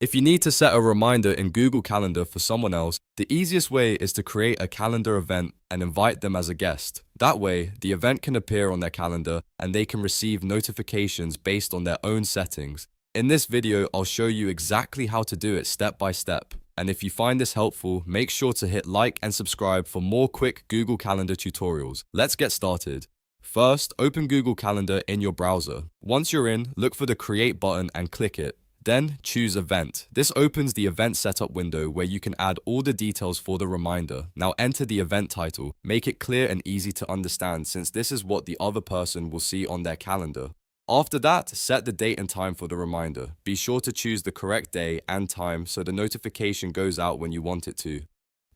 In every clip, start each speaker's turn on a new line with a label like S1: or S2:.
S1: If you need to set a reminder in Google Calendar for someone else, the easiest way is to create a calendar event and invite them as a guest. That way, the event can appear on their calendar and they can receive notifications based on their own settings. In this video, I'll show you exactly how to do it step by step. And if you find this helpful, make sure to hit like and subscribe for more quick Google Calendar tutorials. Let's get started. First, open Google Calendar in your browser. Once you're in, look for the Create button and click it. Then choose Event. This opens the Event Setup window where you can add all the details for the reminder. Now enter the event title. Make it clear and easy to understand since this is what the other person will see on their calendar. After that, set the date and time for the reminder. Be sure to choose the correct day and time so the notification goes out when you want it to.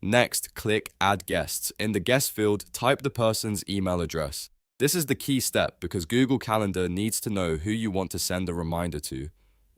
S1: Next, click Add Guests. In the guest field, type the person's email address. This is the key step because Google Calendar needs to know who you want to send a reminder to.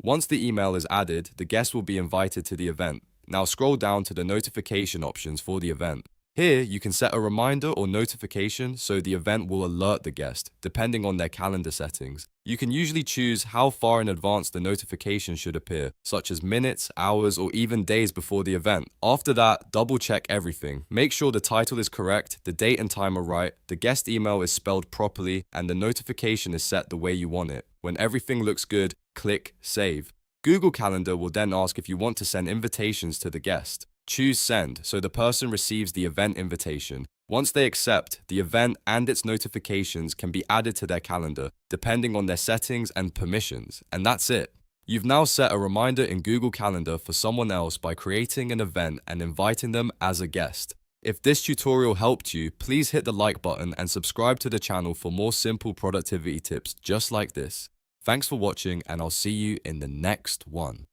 S1: Once the email is added, the guest will be invited to the event. Now scroll down to the notification options for the event. Here, you can set a reminder or notification so the event will alert the guest, depending on their calendar settings. You can usually choose how far in advance the notification should appear, such as minutes, hours, or even days before the event. After that, double check everything. Make sure the title is correct, the date and time are right, the guest email is spelled properly, and the notification is set the way you want it. When everything looks good, click Save. Google Calendar will then ask if you want to send invitations to the guest. Choose Send so the person receives the event invitation. Once they accept, the event and its notifications can be added to their calendar, depending on their settings and permissions. And that's it. You've now set a reminder in Google Calendar for someone else by creating an event and inviting them as a guest. If this tutorial helped you, please hit the like button and subscribe to the channel for more simple productivity tips just like this. Thanks for watching, and I'll see you in the next one.